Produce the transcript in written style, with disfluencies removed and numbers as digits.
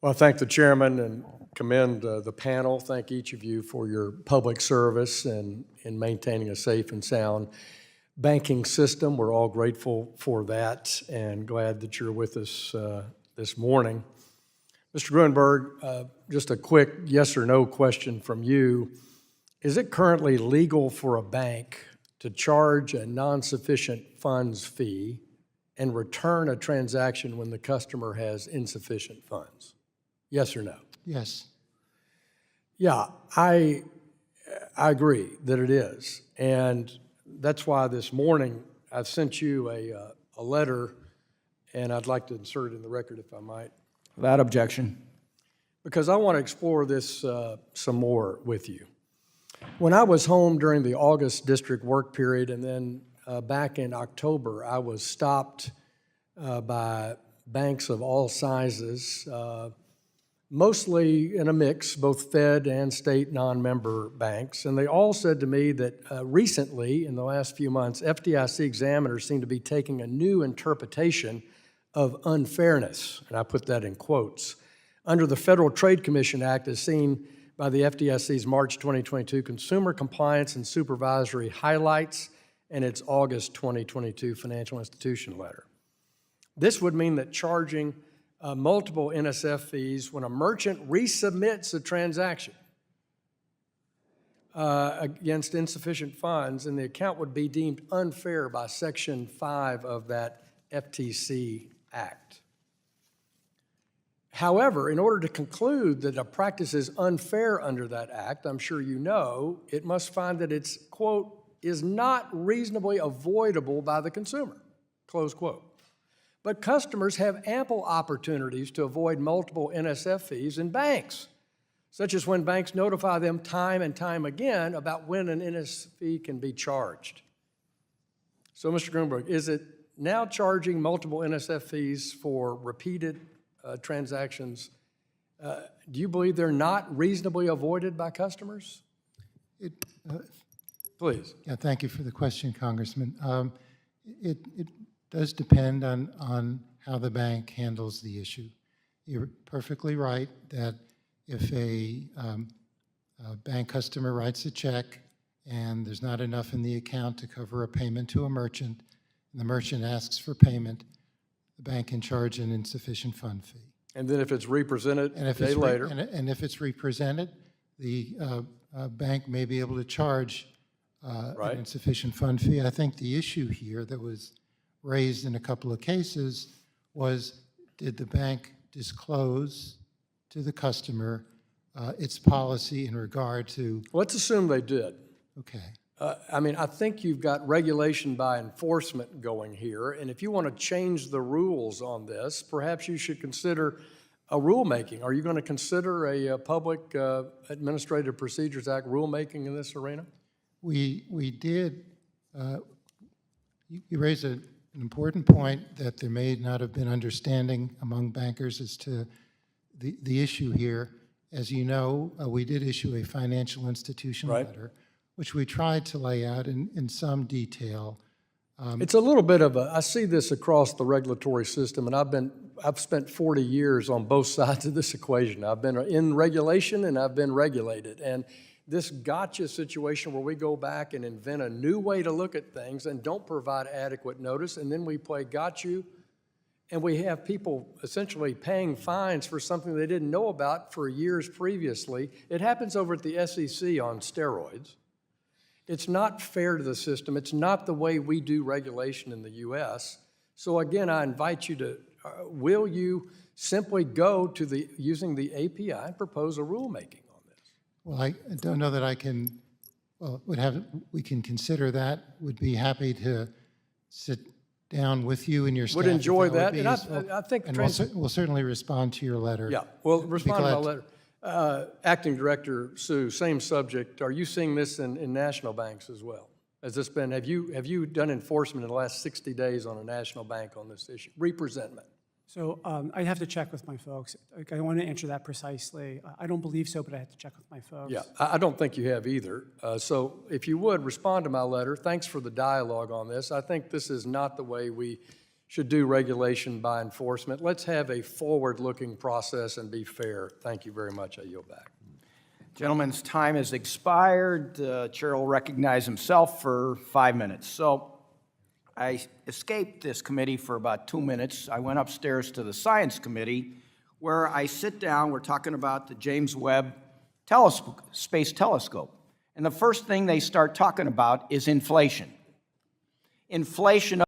Well, I thank the chairman and commend the panel. Thank each of you for your public service and in maintaining a safe and sound banking system. We're all grateful for that and glad that you're with us this morning. Mr. Gruenberg, just a quick yes or no question from you. Is it currently legal for a bank to charge a non-sufficient funds fee and return a transaction when the customer has insufficient funds? Yes or no? Yes. Yeah, I agree that it is. And that's why this morning I've sent you a letter, and I'd like to insert it in the record if I might. Without objection. Because I want to explore this some more with you. When I was home during the August district work period, and then back in October, I was stopped by banks of all sizes, mostly in a mix, both Fed and state non-member banks. And they all said to me that recently, in the last few months, FDIC examiners seem to be taking a new interpretation of unfairness, and I put that in quotes, under the Federal Trade Commission Act as seen by the FDIC's March 2022 Consumer Compliance and Supervisory Highlights and its August 2022 Financial Institution Letter. This would mean that charging multiple NSF fees when a merchant resubmits a transaction against insufficient funds, and the account would be deemed unfair by Section 5 of that FTC Act. However, in order to conclude that a practice is unfair under that act, I'm sure you know, it must find that it's, quote, is not reasonably avoidable by the consumer, close quote. But customers have ample opportunities to avoid multiple NSF fees in banks, such as when banks notify them time and time again about when an NSF fee can be charged. So, Mr. Gruenberg, is it now charging multiple NSF fees for repeated transactions? Do you believe they're not reasonably avoided by customers? Please. Yeah, thank you for the question, Congressman. It does depend on how the bank handles the issue. You're perfectly right that if a bank customer writes a check and there's not enough in the account to cover a payment to a merchant, and the merchant asks for payment, the bank can charge an insufficient fund fee. And then if it's represented a day later? And if it's represented, the bank may be able to charge an insufficient fund fee. I think the issue here that was raised in a couple of cases was, did the bank disclose to the customer its policy in regard to... Let's assume they did. Okay. I mean, I think you've got regulation by enforcement going here, and if you want to change the rules on this, perhaps you should consider a rulemaking. Are you going to consider a Public Administrative Procedures Act rulemaking in this arena? We did. You raise an important point that there may not have been understanding among bankers as to the issue here. As you know, we did issue a financial institution letter, which we tried to lay out in some detail. It's a little bit of I see this across the regulatory system, and I've spent 40 years on both sides of this equation. I've been in regulation and I've been regulated. And this gotcha situation where we go back and invent a new way to look at things and don't provide adequate notice, and then we play got you, and we have people essentially paying fines for something they didn't know about for years previously. It happens over at the SEC on steroids. It's not fair to the system. It's not the way we do regulation in the U.S. So again, I invite you to, will you simply go to using the API and propose a rulemaking on this? Well, I don't know that I can, well, we can consider that. Would be happy to sit down with you and your staff. Would enjoy that. And I think we'll certainly respond to your letter. Yeah, well, respond to my letter. Acting Director Sue, same subject. Are you seeing this in national banks as well? Has this been, have you done enforcement in the last 60 days on a national bank on this issue? Representment. So I'd have to check with my folks. I don't want to answer that precisely. I don't believe so, but I have to check with my folks. Yeah, I don't think you have either. So if you would, respond to my letter. Thanks for the dialogue on this. I think this is not the way we should do regulation by enforcement. Let's have a forward-looking process and be fair. Thank you very much. I yield back. Gentleman's time has expired. Chair will recognize himself for 5 minutes. So I escaped this committee for about 2 minutes. I went upstairs to the Science Committee, where I sit down. We're talking about the James Webb Space Telescope. And the first thing they start talking about is inflation. Inflation